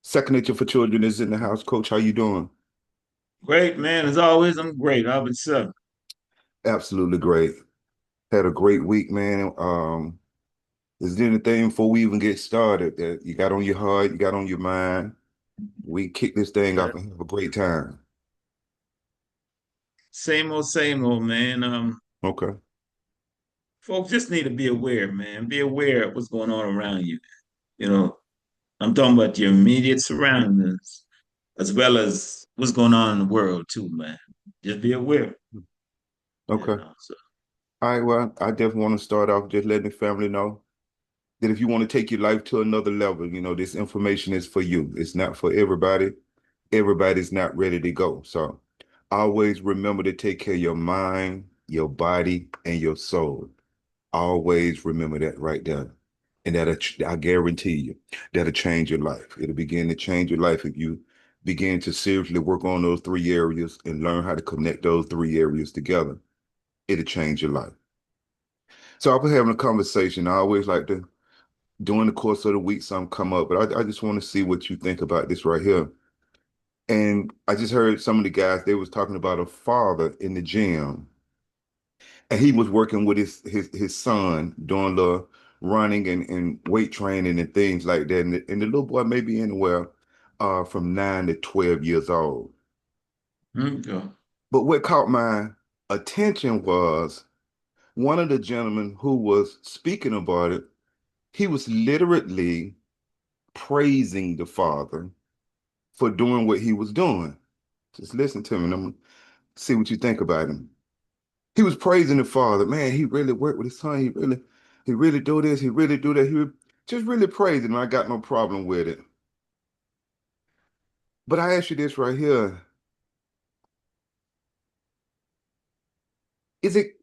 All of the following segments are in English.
Second Nature for Children is in the house. Coach, how you doing? Great, man. As always, I'm great. How about yourself? Absolutely great. Had a great week, man. Is there anything before we even get started that you got on your heart, you got on your mind? We kick this thing Yeah. off and have a great time. Same old, man. Okay. Folks just need to be aware, man. Be aware of what's going on around you. You know, I'm talking about your immediate surroundings as well as what's going on in the world too, man. Just be aware. Okay. So All right, well, I definitely want to start off just letting the family know that if you want to take your life to another level, this information is for you. It's not for everybody. Everybody's not ready to go. So always remember to take care of your mind, your body, and your soul. Always remember that right there. And I guarantee you, that'll change your life. It'll begin to change your life if you begin to seriously work on those three areas and learn how to connect those three areas together. It'll change your life. So I've been having a conversation. I always like to, during the course of the week, some come up, but I just want to see what you think about this right here. And I just heard some of the guys, they was talking about a father in the gym, and he was working with his son doing the running and weight training and things like that. And the little boy may be anywhere from 9 to 12 years old. okay. But what caught my attention was one of the gentlemen who was speaking about it, he was literally praising the father for doing what he was doing. Just listen to me, and I'm gonna see what you think about him. He was praising the father. Man, he really worked with his son. He really do this. He really do that. He was just really praising him. I got no problem with it. But I ask you this right here. Is it,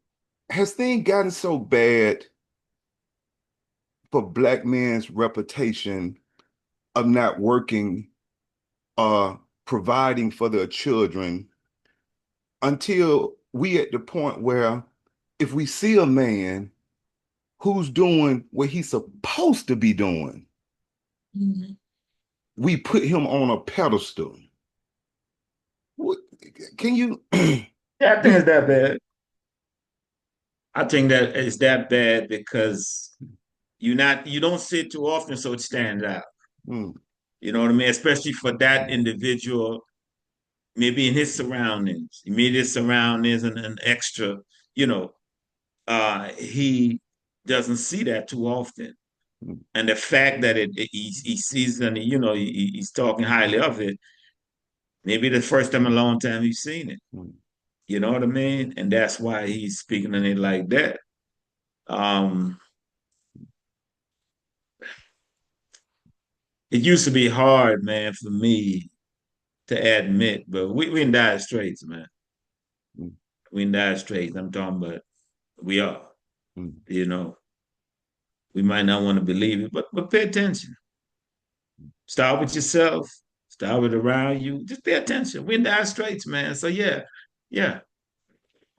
has things gotten so bad for black men's reputation of not working or providing for their children until we at the point where if we see a man who's doing what he's supposed to be doing, Mhm. we put him on a pedestal. What, can you Yeah, I think do? it's that bad. I think that it's that bad because you don't see it too often, so it stands out. Mm, You know what I mean? Especially for that individual, maybe in his surroundings, immediate surroundings, and an extra, you know, he doesn't see that too often. mm, And the fact that he sees and he's talking highly of it, maybe the first time in a long time he's seen it. mm. You know what I mean? And that's why he's speaking on it like that. Um, it used to be hard, man, for me to admit, but we in dire straits, man. Mm, We in dire straits. I'm talking about we are. mm. You know, we might not want to believe it, but pay attention. Start with yourself. Start with around you. Just pay attention. We're in dire straits, man. So yeah, yeah.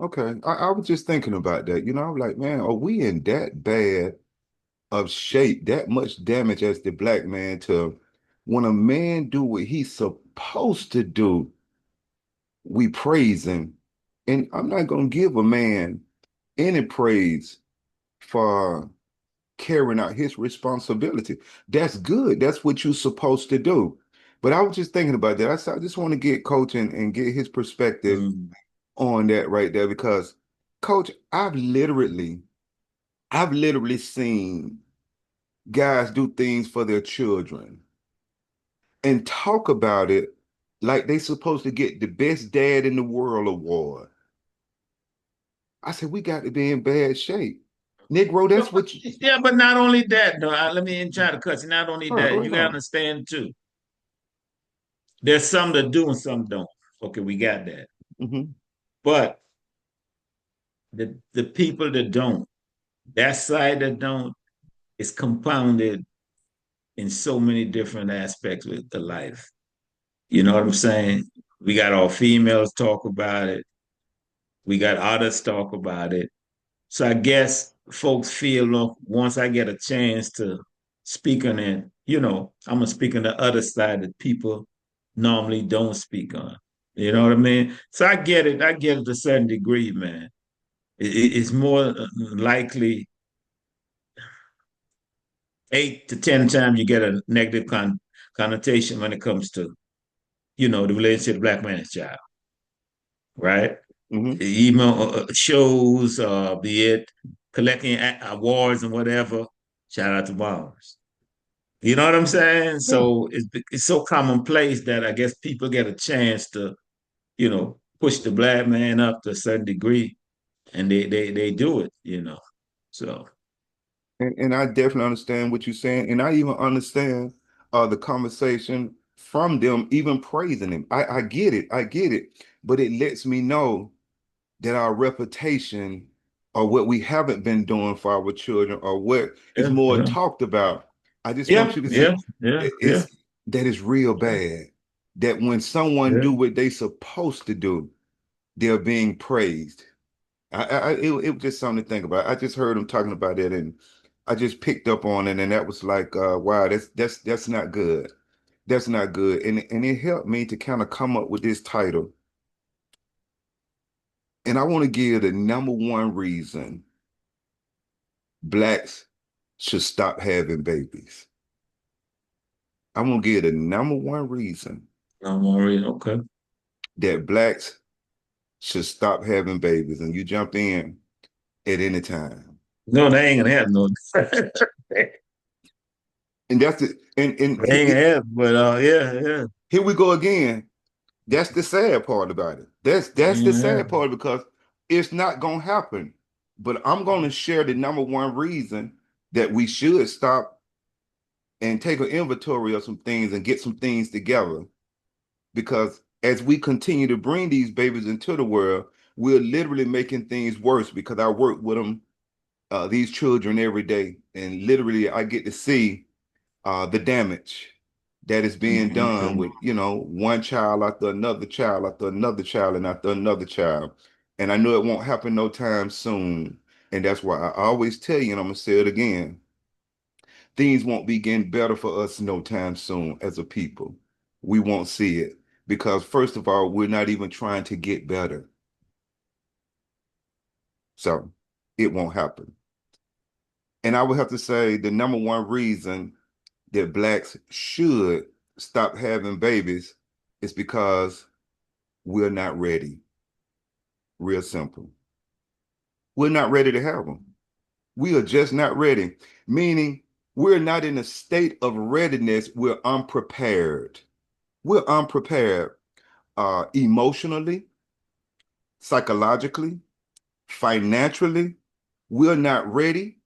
Okay, I was just thinking about that. I'm like, man, are we in that bad of shape, that much damage as the black man to when a man do what he's supposed to do, we praise him. And I'm not gonna give a man any praise for carrying out his responsibility. That's good. That's what you're supposed to do. But I was just thinking about that. I just want to get Coach and get his perspective Mm. on that right there because Coach, I've literally seen guys do things for their children and talk about it like they supposed to get the best dad in the world award. I said, we got to be in bad shape. Negro, that's what you Yeah, but not only that, though. Let me try to cut you. Not only all right, go that, you ahead gotta on. understand too. There's some that do and some don't. Okay, we got that. Hmm. But the people that don't, that side that don't, is compounded in so many different aspects with the life. You know what I'm saying? We got all females talk about it. We got others talk about it. So I guess folks feel, look, once I get a chance to speaking in, I'm gonna speak on the other side that people normally don't speak on. You know what I mean? So I get it. I get it to a certain degree, man. It's more likely 8 to 10 times you get a negative connotation when it comes to, the relationship of black man and child, right? Hmm. Even shows, be it collecting awards and whatever. Shout out to Bars. You know what I'm saying? Yeah. So it's so commonplace that I guess people get a chance to, push the black man up to a certain degree, and they do it. So And I definitely understand what you're saying. And I even understand the conversation from them, even praising him. I get it. I get it. But it lets me know that our reputation or what we haven't been doing for our children or what is yeah, more yeah, talked about. I just want yeah, you to yeah, see yeah, yeah, it's that is real bad. That when someone yeah. do what they supposed to do, they're being praised. It was just something to think about. I just heard him talking about it, and I just picked up on it, and that was like, wow, that's not good. That's not good. And it helped me to kind of come up with this title. And I want to give the number one reason blacks should stop having babies. I'm gonna give the number one reason I'm already okay. that blacks should stop having babies, and you jump in at any time. No, they ain't gonna have no. They And that's it. And ain't gonna have, but yeah, yeah. here we go again. That's the sad part about it. That's the Yeah. sad part because it's not gonna happen. But I'm gonna share the number one reason that we should stop and take an inventory of some things and get some things together. Because as we continue to bring these babies into the world, we're literally making things worse because I work with them, these children every day, and literally I get to see the damage that is being done Okay. with, one child after another child after another child and after another child. And I know it won't happen no time soon. And that's why I always tell you, and I'm gonna say it again, things won't be getting better for us no time soon as a people. We won't see it because first of all, we're not even trying to get better. So it won't happen. And I would have to say the number one reason that blacks should stop having babies is because we're not ready. Real simple. We're not ready to have them. We are just not ready, meaning we're not in a state of readiness. We're unprepared. We're unprepared emotionally, psychologically, financially. We're not ready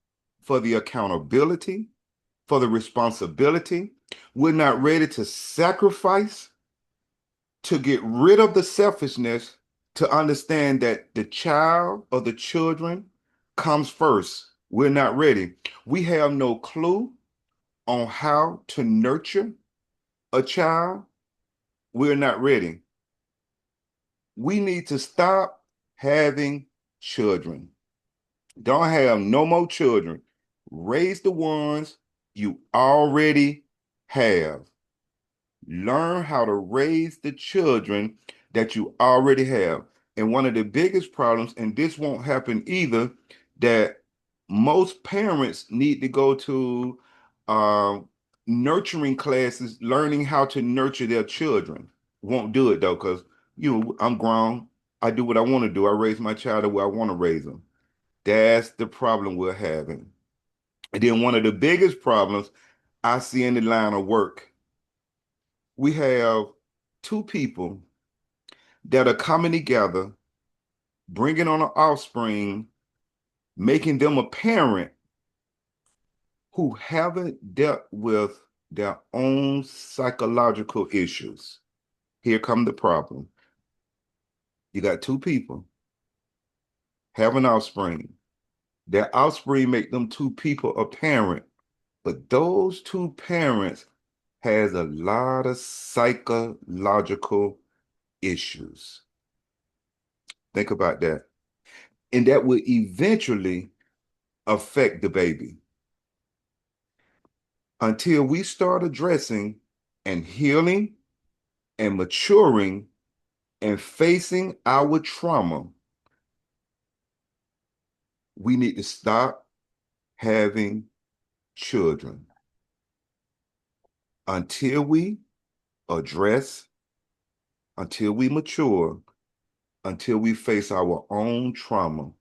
for the accountability, for the responsibility. We're not ready to sacrifice, to get rid of the selfishness, to understand that the child or the children comes first. We're not ready. We have no clue on how to nurture a child. We're not ready. We need to stop having children. Don't have no more children. Raise the ones you already have. Learn how to raise the children that you already have. And one of the biggest problems, and this won't happen either, that most parents need to go to uh, nurturing classes, learning how to nurture their children. Won't do it though, because I'm grown. I do what I want to do. I raise my child the way I want to raise them. That's the problem we're having. And then one of the biggest problems I see in the line of work, we have two people that are coming together, bringing on an offspring, making them a parent who haven't dealt with their own psychological issues. Here come the problem. You got two people have an offspring. Their offspring make them two people a parent, but those two parents has a lot of psychological issues. Think about that. And that will eventually affect the baby. until we start addressing and healing and maturing and facing our trauma, we need to stop having children. Until we address, until we mature, until we face our own trauma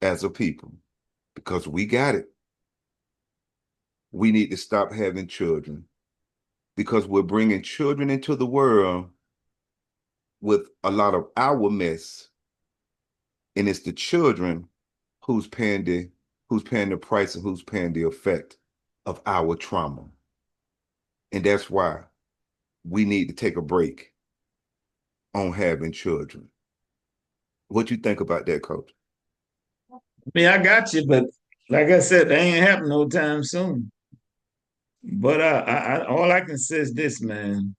as a people, because we got it. We need to stop having children because we're bringing children into the world with a lot of our mess, and it's the children who's paying the price and who's paying the effect of our trauma. And that's why we need to take a break on having children. What you think about that, Coach? I mean, I got you, but like I said, they ain't happening no time soon. But all I can say is this, man.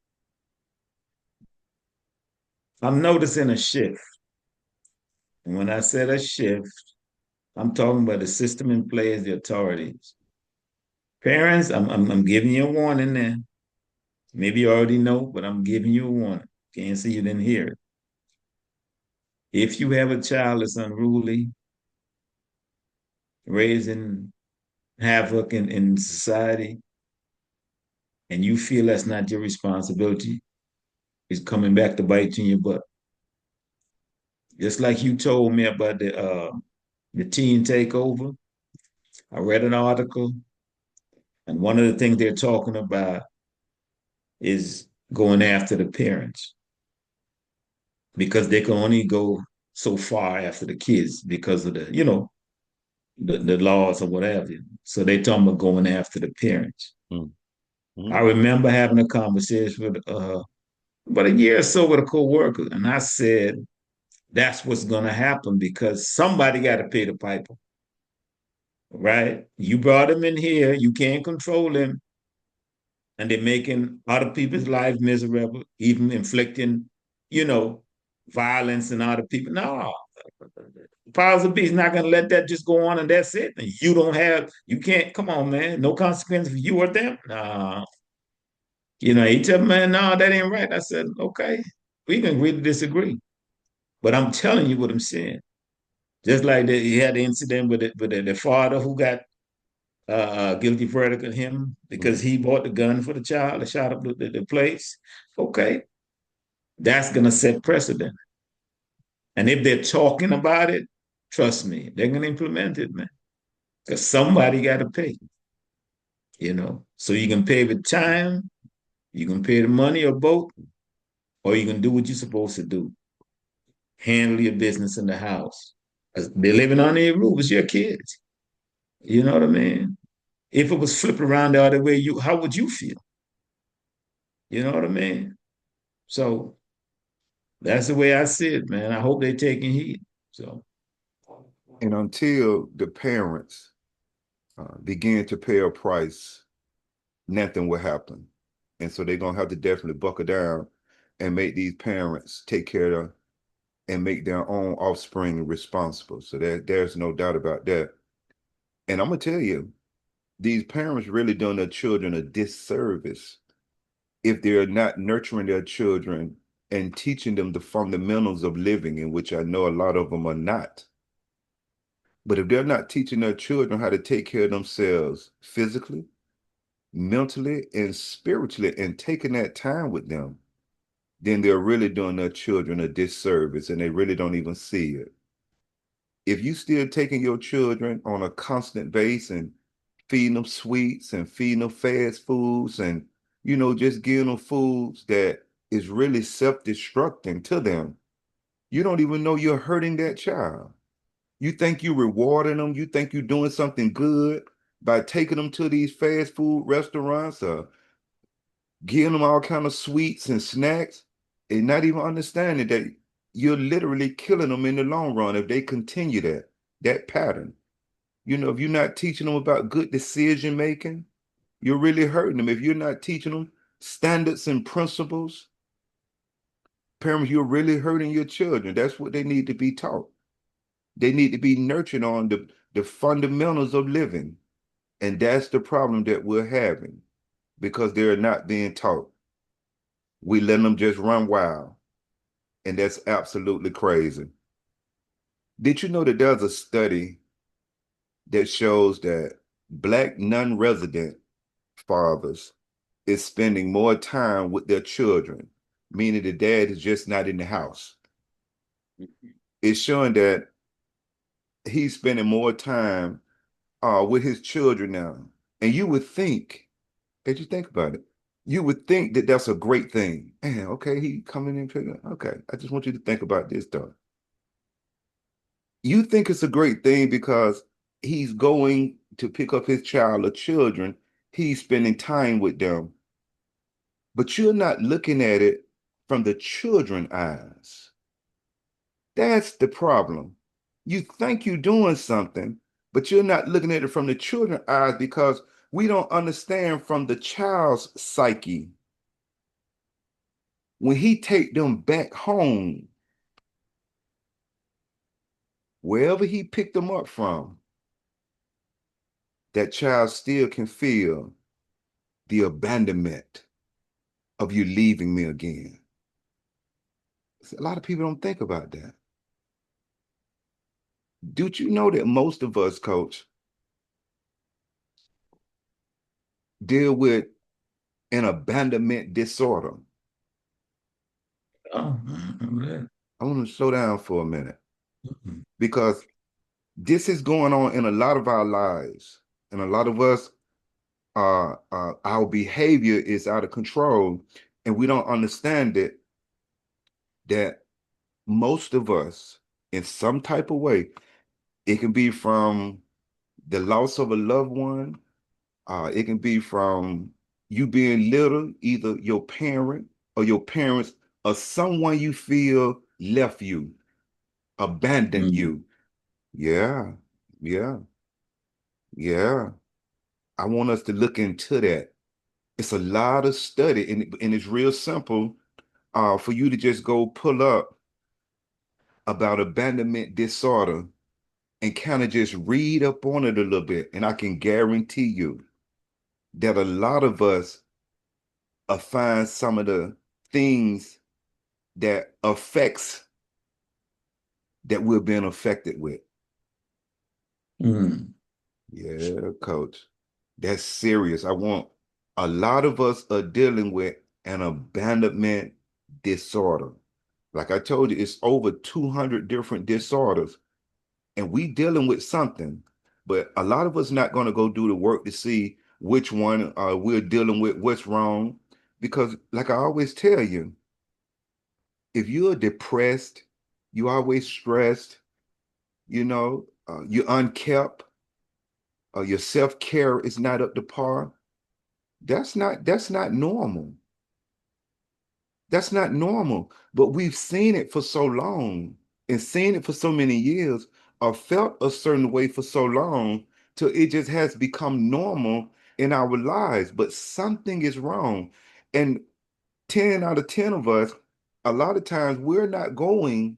I'm noticing a shift. And when I said a shift, I'm talking about the system in place, the authorities. Parents, I'm giving you a warning there. Maybe you already know, but I'm giving you a warning. Can't say you didn't hear it. If you have a child that's unruly, raising havoc in society, and you feel that's not your responsibility, it's coming back to bite you in your butt. Just like you told me about the teen takeover. I read an article, and one of the things they're talking about is going after the parents because they can only go so far after the kids because of the laws or whatever. So they talking about going after the parents. Mm-hmm. I remember having a conversation with about a year or so with a coworker, and I said, that's what's going to happen because somebody got to pay the piper, right? You brought him in here, you can't control him, and they're making other people's lives miserable, even inflicting, you know, violence in other people. No, powers of be is not going to let that just go on and that's it. You can't, come on, man, no consequence for you or them. No. He told me, man, no, that ain't right. I said, okay, we can agree to disagree. But I'm telling you what I'm saying. Just like he had the incident with the father who got guilty verdict of him because he bought the gun for the child and shot up the place. Okay, that's going to set precedent. And if they're talking about it, trust me, they're going to implement it, man. Because somebody got to pay. So you can pay with time, you can pay the money or both, or you can do what you're supposed to do. Handle your business in the house. They're living under your roof. It's your kids. You know what I mean? If it was flipped around the other way, how would you feel? You know what I mean? So that's the way I see it, man. I hope they're taking heed. So And until the parents begin to pay a price, nothing will happen. And so they're going to have to definitely buckle down and make these parents take care of and make their own offspring responsible. So there's no doubt about that. And I'm going to tell you, these parents really doing their children a disservice if they're not nurturing their children and teaching them the fundamentals of living, in which I know a lot of them are not. But if they're not teaching their children how to take care of themselves physically, mentally, and spiritually, and taking that time with them, then they're really doing their children a disservice and they really don't even see it. If you still taking your children on a constant basis and feeding them sweets and feeding them fast foods and, just giving them foods that is really self-destructing to them, you don't even know you're hurting that child. You think you're rewarding them. You think you're doing something good by taking them to these fast food restaurants or giving them all kind of sweets and snacks and not even understanding that you're literally killing them in the long run if they continue that pattern. If you're not teaching them about good decision making, you're really hurting them. If you're not teaching them standards and principles, parents, you're really hurting your children. That's what they need to be taught. They need to be nurtured on the fundamentals of living. And that's the problem that we're having because they're not being taught. We let them just run wild. And that's absolutely crazy. Did you know that there's a study that shows that Black non-resident fathers is spending more time with their children, meaning the dad is just not in the house. It's showing that he's spending more time with his children now. And you would think, as you think about it, you would think that that's a great thing. Man, okay, he coming in. Okay, I just want you to think about this, though. You think it's a great thing because he's going to pick up his child or children, he's spending time with them, but you're not looking at it from the children eyes. That's the problem. You think you're doing something, but you're not looking at it from the children eyes because we don't understand from the child's psyche. When he take them back home, wherever he picked them up from, that child still can feel the abandonment of you leaving me again. A lot of people don't think about that. Do you know that most of us, coach, deal with an abandonment disorder? Oh, I want to slow down for a minute mhm. because this is going on in a lot of our lives. And a lot of us, our behavior is out of control, and we don't understand it that most of us, in some type of way, it can be from the loss of a loved one. It can be from you being little, either your parent or your parents or someone you feel left you, abandoned Mm. you. Yeah, yeah, yeah. I want us to look into that. It's a lot of study, and it's real simple for you to just go pull up about abandonment disorder and kind of just read up on it a little bit. And I can guarantee you that a lot of us find some of the things that affects that we're being affected with. Mm. Yeah, coach. That's serious. I want a lot of us are dealing with an abandonment disorder. Like I told you, it's over 200 different disorders, and we dealing with something. But a lot of us not going to go do the work to see which one we're dealing with, what's wrong. Because, like I always tell you, if you're depressed, you always stressed, you're unkept, your self-care is not up to par. That's not normal. That's not normal. But we've seen it for so long and seen it for so many years or felt a certain way for so long till it just has become normal in our lives. But something is wrong. And 10 out of 10 of us, a lot of times we're not going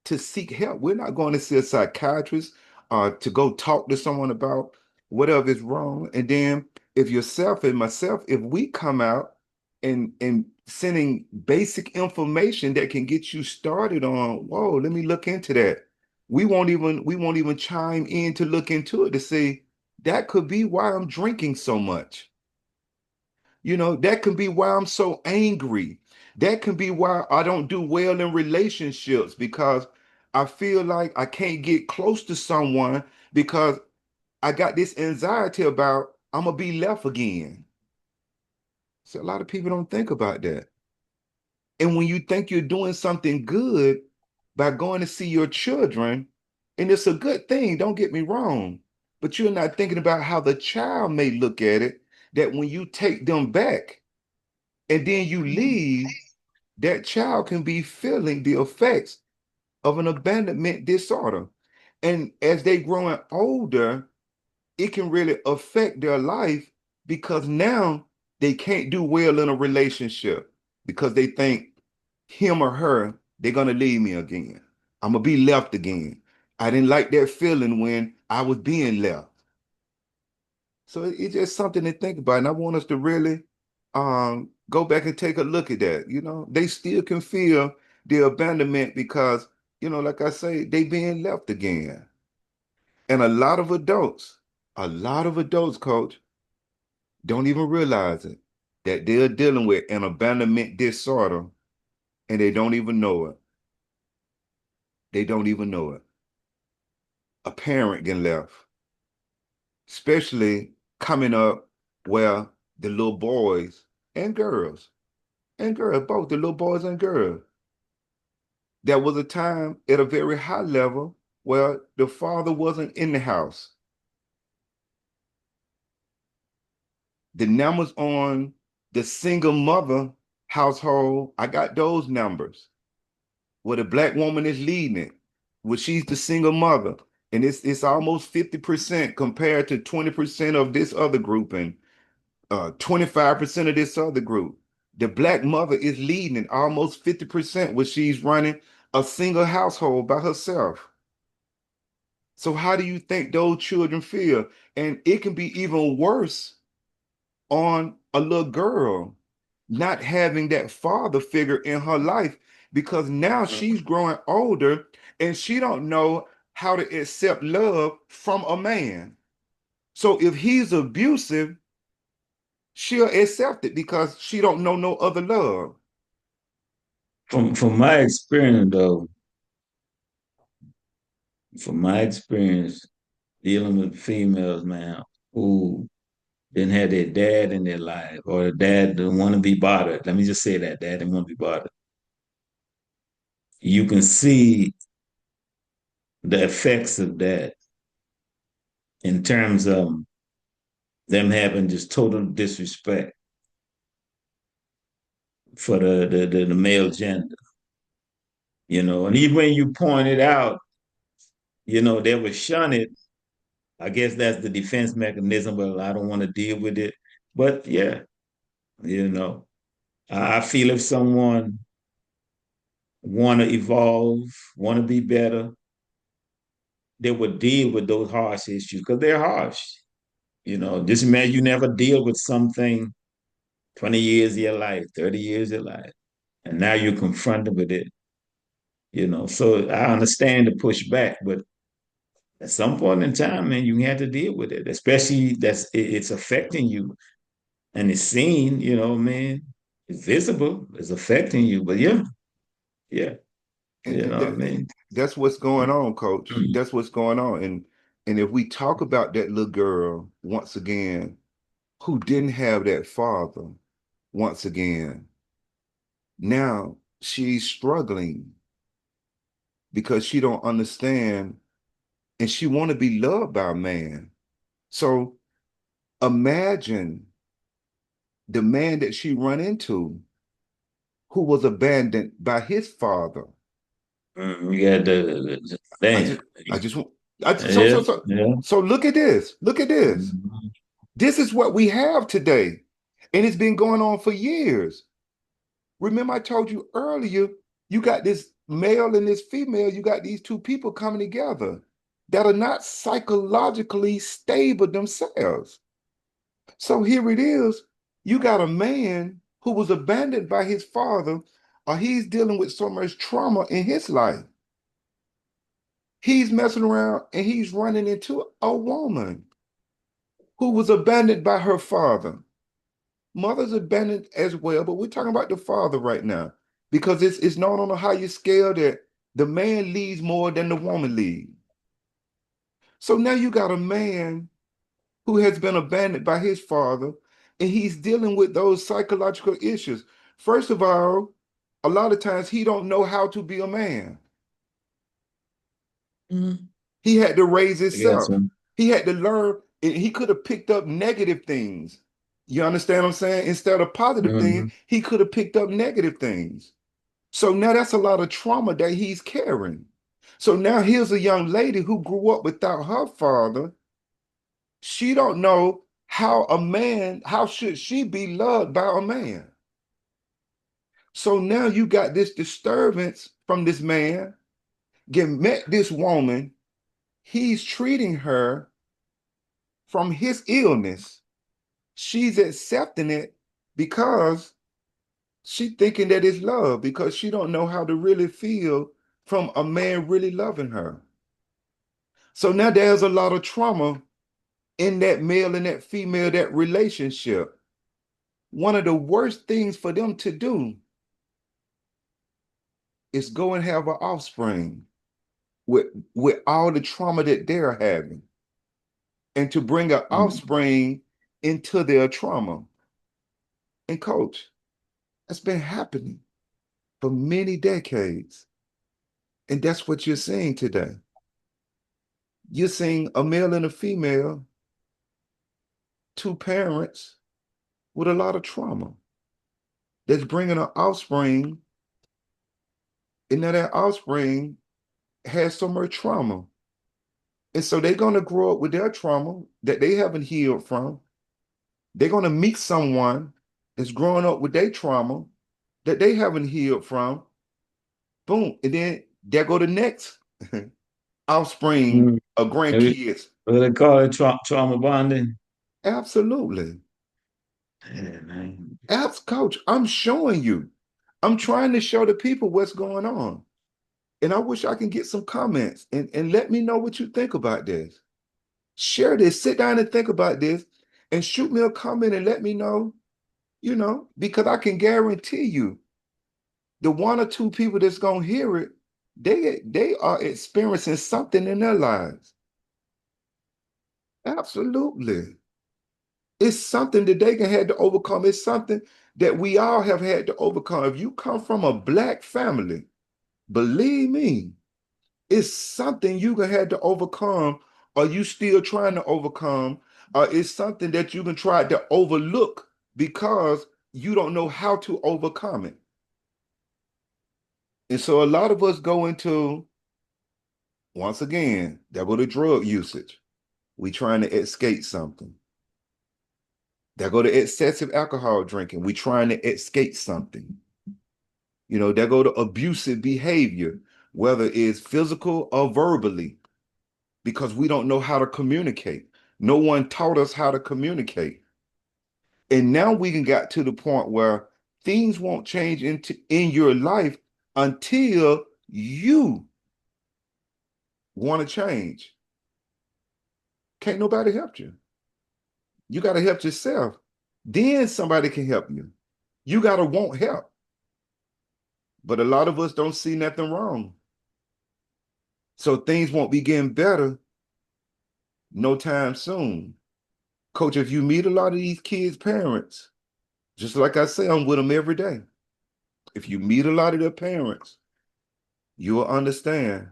to seek help. We're not going to see a psychiatrist to go talk to someone about whatever is wrong. And then if yourself and myself, if we come out and sending basic information that can get you started on, whoa, let me look into that. We won't even chime in to look into it to say that could be why I'm drinking so much. That can be why I'm so angry. That can be why I don't do well in relationships because I feel like I can't get close to someone because I got this anxiety about I'm gonna be left again. So a lot of people don't think about that. And when you think you're doing something good by going to see your children, and it's a good thing, don't get me wrong, but you're not thinking about how the child may look at it, that when you take them back and then you leave, that child can be feeling the effects of an abandonment disorder. And as they growing older, it can really affect their life because now they can't do well in a relationship because they think him or her, they're gonna leave me again. I'm gonna be left again. I didn't like that feeling when I was being left. So it's just something to think about. And I want us to really go back and take a look at that. You know, they still can feel the abandonment because, you know, like I say, they being left again. And a lot of adults, coach, don't even realize it, that they're dealing with an abandonment disorder and they don't even know it. They don't even know it. A parent getting left, especially coming up where the little boys and girls, both the little boys and girls. There was a time at a very high level where the father wasn't in the house. The numbers on the single mother household, I got those numbers where the black woman is leading it, where she's the single mother. And it's almost 50% compared to 20% of this other group and 25% of this other group. The black mother is leading it almost 50% where she's running a single household by herself. So how do you think those children feel? And it can be even worse on a little girl not having that father figure in her life because now she's growing older and she don't know how to accept love from a man. So if he's abusive, she'll accept it because she don't know no other love. From my experience though, from my experience dealing with females, man, who didn't have their dad in their life or the dad didn't want to be bothered. Let me just say that dad didn't want to be bothered. You can see the effects of that in terms of them having just total disrespect for the male gender, you know. And even when you pointed out, you know, they would shun it. I guess that's the defense mechanism, but I don't want to deal with it. But yeah, you know, I feel if someone want to evolve, want to be better, they would deal with those harsh issues because they're harsh. You know, just imagine you never deal with something 20 years of your life, 30 years of your life, and now you're confronted with it, you know. So I understand the pushback, but at some point in time, man, you have to deal with it, especially it's affecting you and it's seen, you know, man, it's visible, it's affecting you. But yeah, yeah, And you know what I mean? that's what's going on, coach. That's what's going on. And if we talk about that little girl once again who didn't have that father once again, now she's struggling because she don't understand and she want to be loved by a man. So imagine the man that she run into who was abandoned by his father. You got the I damn. just I just want I Yeah, yeah. so look at this. Look at this. Mhm. This is what we have today. And it's been going on for years. Remember, I told you earlier, you got this male and this female, you got these two people coming together that are not psychologically stable themselves. So here it is. You got a man who was abandoned by his father, or he's dealing with so much trauma in his life. He's messing around and he's running into a woman who was abandoned by her father. Mother's abandoned as well, but we're talking about the father right now because it's known on a higher scale that the man leads more than the woman leads. So now you got a man who has been abandoned by his father, and he's dealing with those psychological issues. First of all, a lot of times he don't know how to be a man. Mhm. He had to raise I guess himself. so. He had to learn, and he could have picked up negative things. You understand what I'm saying? Instead of positive things, Mhm. he could have picked up negative things. So now that's a lot of trauma that he's carrying. So now here's a young lady who grew up without her father. She don't know how should she be loved by a man. So now you got this disturbance from this man, get met this woman, he's treating her from his illness. She's accepting it because she thinking that it's love, because she don't know how to really feel from a man really loving her. So now there's a lot of trauma in that male and that female, that relationship. One of the worst things for them to do is go and have an offspring with all the trauma that they're having, and to bring an offspring into their trauma. And coach, that's been happening for many decades. And that's what you're seeing today. You're seeing a male and a female, two parents with a lot of trauma that's bringing an offspring, and now that offspring has so much trauma. And so they're going to grow up with their trauma that they haven't healed from. They're going to meet someone that's growing up with their trauma that they haven't healed from. Boom. And then there go the next offspring of grandkids. What they call it, trauma bonding. Absolutely. Yeah, man. Coach, I'm showing you. I'm trying to show the people what's going on. And I wish I can get some comments and let me know what you think about this. Share this, sit down and think about this, and shoot me a comment and let me know, because I can guarantee you the one or two people that's going to hear it, they are experiencing something in their lives. Absolutely. It's something that they can have to overcome. It's something that we all have had to overcome. If you come from a Black family, believe me, it's something you can have to overcome, or you still trying to overcome, or it's something that you can try to overlook because you don't know how to overcome it. And so a lot of us go into, once again, there go the drug usage. We trying to escape something. There go the excessive alcohol drinking. We trying to escape something. There go the abusive behavior, whether it's physical or verbally, because we don't know how to communicate. No one taught us how to communicate. And now we got to the point where things won't change in your life until you want to change. Can't nobody help you. You got to help yourself. Then somebody can help you. You got to want help. But a lot of us don't see nothing wrong. So things won't be getting better no time soon. Coach, if you meet a lot of these kids' parents, just like I say, I'm with them every day. If you meet a lot of their parents, you will understand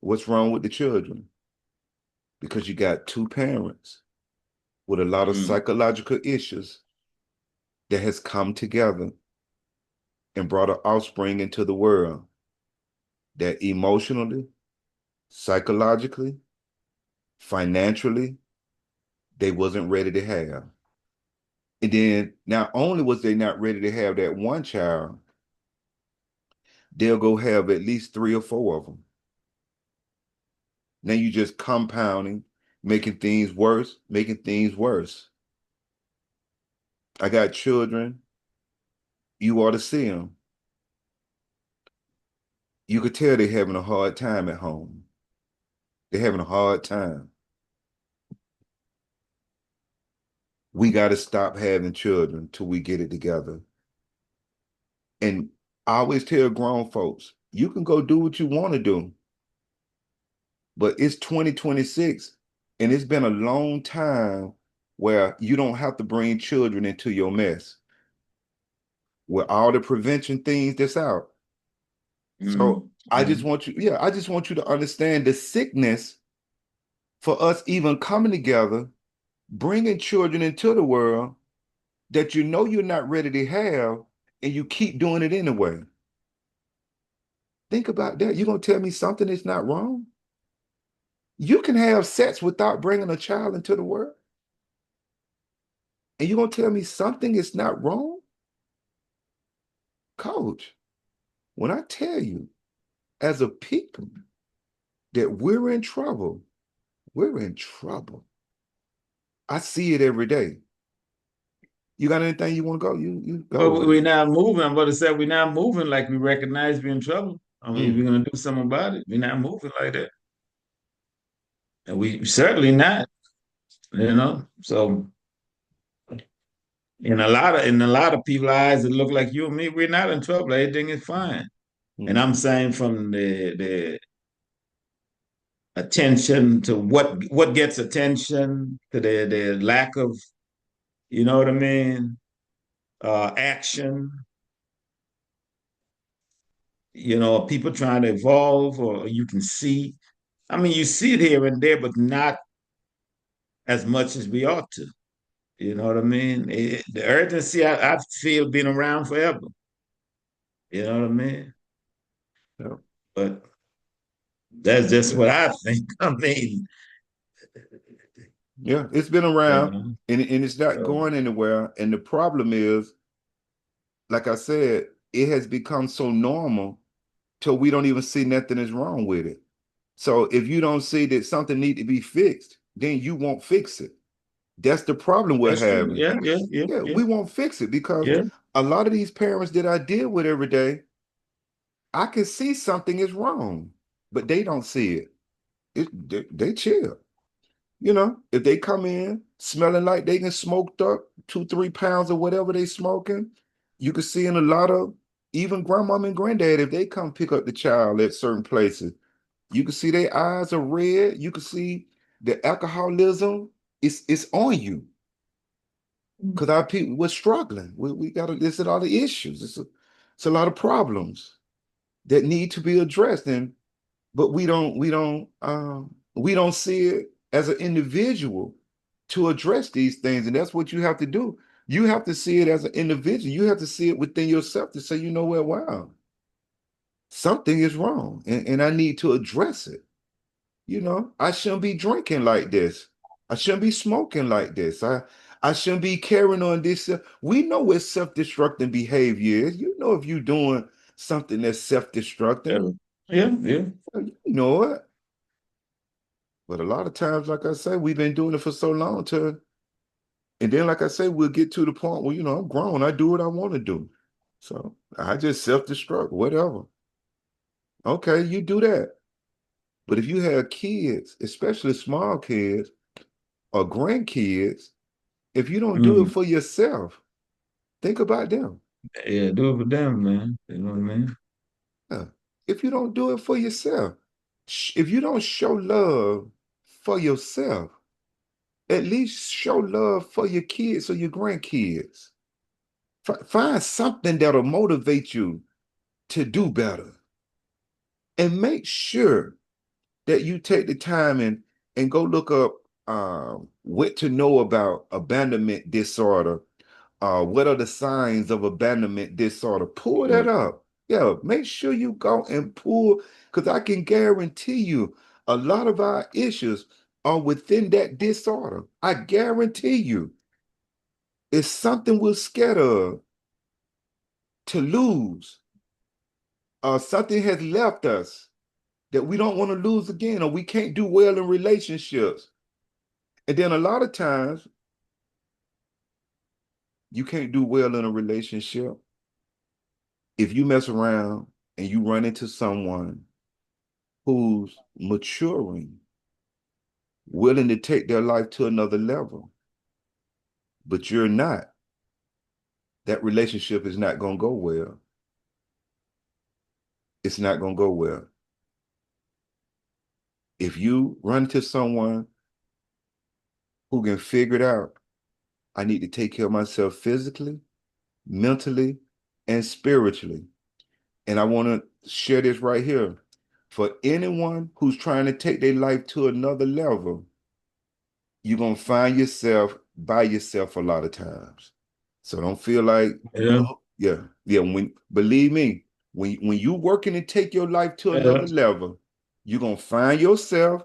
what's wrong with the children, because you got two parents with a lot of psychological issues that has come together and brought an offspring into the world that emotionally, psychologically, financially, they wasn't ready to have. And then not only was they not ready to have that one child, they'll go have at least 3 or 4 of them. Now you just compounding, making things worse, making things worse. I got children, you ought to see them. You could tell they're having a hard time at home. They're having a hard time. We got to stop having children till we get it together. And I always tell grown folks, you can go do what you want to do, but it's 2026, and it's been a long time where you don't have to bring children into your mess with all the prevention things that's out. So I just want you to understand the sickness for us even coming together, bringing children into the world that you're not ready to have, and you keep doing it anyway. Think about that. You're going to tell me something is not wrong? You can have sex without bringing a child into the world? And you're going to tell me something is not wrong? Coach, when I tell you, as a people, that we're in trouble, we're in trouble. I see it every day. You got anything you want to go? You go But with we're it. not moving. I'm about to say we're not moving like we recognize we're in trouble. I mean, if we're Mm, gonna do something about it, we're not moving like that. And we certainly not, you know. So in a lot of people's eyes that look like you and me, we're not in trouble. Everything is fine. And mm. I'm saying from the attention to what gets attention to the lack of, you know what I mean, action, people trying to evolve, or you can see. I mean, you see it here and there, but not as much as we ought to. You know what I mean? The urgency I feel been around forever. You know what I mean? Yeah. But that's just Yeah. what I think. I mean, Yeah, it's been you around know. and it's not So going anywhere. And the problem is, like I said, it has become so normal till we don't even see nothing is wrong with it. So if you don't see that something need to be fixed, then you won't fix it. That's the problem we're that's true. having. Yeah, yeah, yeah, Yeah, yeah, we won't fix it because yeah. a lot of these parents that I deal with every day, I can see something is wrong, but they don't see it. They chill. If they come in smelling like they can smoked up 2, 3 pounds or whatever they smoking, you can see in a lot of even grandmom and granddad, if they come pick up the child at certain places, you can see their eyes are red. You can see the alcoholism. It's on you because our people we're struggling. We got this is all the issues. It's a lot of problems that need to be addressed, and but we don't see it as an individual to address these things, and that's what you have to do. You have to see it as an individual. You have to see it within yourself to say, you know what, wow, something is wrong, and I need to address it. I shouldn't be drinking like this. I shouldn't be smoking like this. I shouldn't be carrying on this. We know what self-destructing behavior is. If you're doing something that's self-destructing, Yeah, yeah, yeah. you know it. But a lot of times, like I say, we've been doing it for so long and then like I say, we'll get to the point where, I'm grown. I do what I want to do. So I just self-destruct, whatever. Okay, you do that. But if you have kids, especially small kids or grandkids, if you don't do it Mm. for yourself, think about them. Yeah, do it for them, man. You know what I mean? Yeah. If you don't do it for yourself, if you don't show love for yourself, at least show love for your kids or your grandkids. Find something that'll motivate you to do better. And make sure that you take the time and go look up what to know about abandonment disorder. What are the signs of abandonment disorder? Pull that Right. up. Yeah, make sure you go and pull, because I can guarantee you a lot of our issues are within that disorder. I guarantee you it's something we're scared of to lose, or something has left us that we don't want to lose again, or we can't do well in relationships. And then a lot of times you can't do well in a relationship if you mess around and you run into someone who's maturing, willing to take their life to another level, but you're not. That relationship is not going to go well. It's not going to go well. If you run to someone who can figure it out, I need to take care of myself physically, mentally, and spiritually. And I want to share this right here. For anyone who's trying to take their life to another level, you're going to find yourself by yourself a lot of times. So don't feel like, Yeah, yeah, yeah. Believe me, when you working to take your life to yeah, another level, you're going to find yourself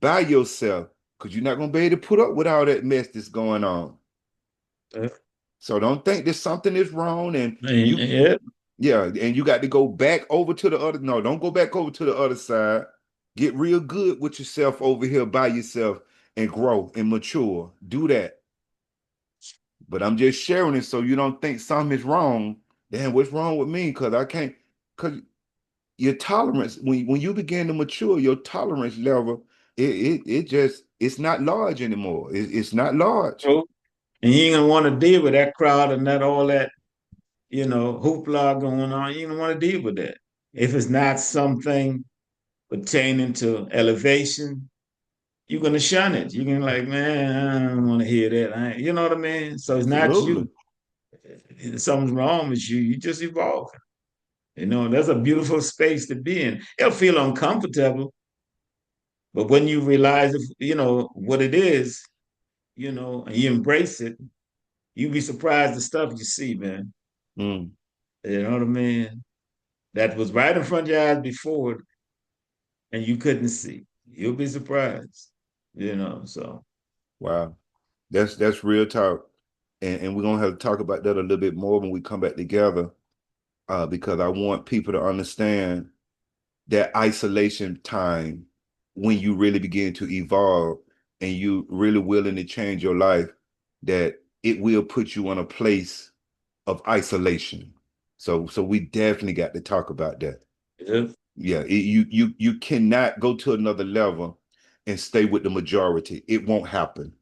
by yourself because you're not going to be able to put up with all that mess that's going on. yeah. So don't think that something is wrong and you Yeah. yeah, and you got to go back over to the other. No, don't go back over to the other side. Get real good with yourself over here by yourself and grow and mature. Do that. But I'm just sharing it so you don't think something is wrong. Damn, what's wrong with me? Because I can't, because your tolerance, when you begin to mature, your tolerance level, it just, it's not large anymore. It's not large. True. And you ain't gonna want to deal with that crowd and that all that, hoopla going on. You don't want to deal with that. If it's not something pertaining to elevation, you're gonna shun it. You're gonna like, man, I don't want to hear that. You know what I mean? So it's not Absolutely. you. Something's wrong with you. You just evolving. That's a beautiful space to be in. It'll feel uncomfortable, but when you realize, what it is, and you embrace it, you'd be surprised the stuff you see, man. Mm, You know what I mean? That was right in front of your eyes before, and you couldn't see. You'll be surprised. So wow. That's real talk. And we're gonna have to talk about that a little bit more when we come back together. Because I want people to understand that isolation time when you really begin to evolve and you really willing to change your life, that it will put you in a place of isolation. So we definitely got to talk about that. yeah. Yeah, you cannot go to another level and stay with the majority. It won't happen.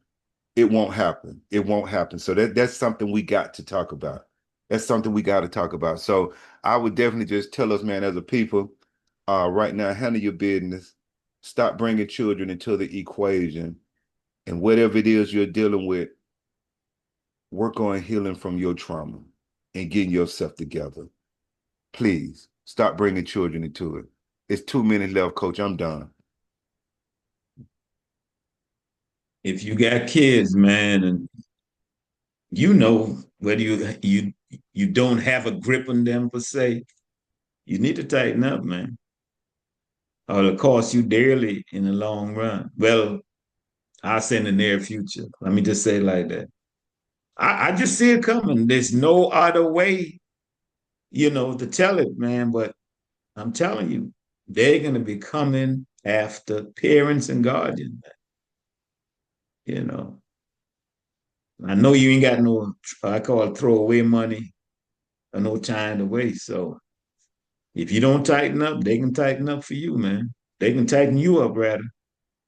It won't happen. It won't happen. So that's something we got to talk about. That's something we got to talk about. So I would definitely just tell us, man, as a people, right now, handle your business. Stop bringing children into the equation, and whatever it is you're dealing with, work on healing from your trauma and getting yourself together. Please stop bringing children into it. It's 2 minutes left, Coach. I'm done. If you got kids, man, and whether you don't have a grip on them per se, you need to tighten up, man. Or it'll cost you dearly in the long run. Well, I'll say in the near future. Let me just say it like that. I just see it coming. There's no other way, to tell it, man. But I'm telling you, they're gonna be coming after parents and guardians, you know. I know you ain't got no, I call it throwaway money or no time to waste. So if you don't tighten up, they can tighten up for you, man. They can tighten you up, rather.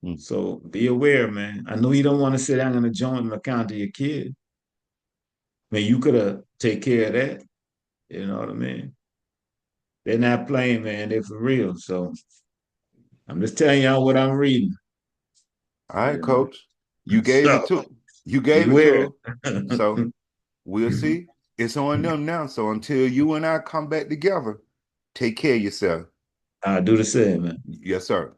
Mm. So be aware, man. I know you don't want to sit down in a joint account to your kid. Man, you could have take care of that. You know what I mean? They're not playing, man. They're for real. So I'm just telling y'all what I'm reading. All right, You know. Coach. You gave it So to you gave it to beware. her. So we'll see. It's on them now. So until you and I come back together, take care of yourself. I'll do the same, man. Yes, sir.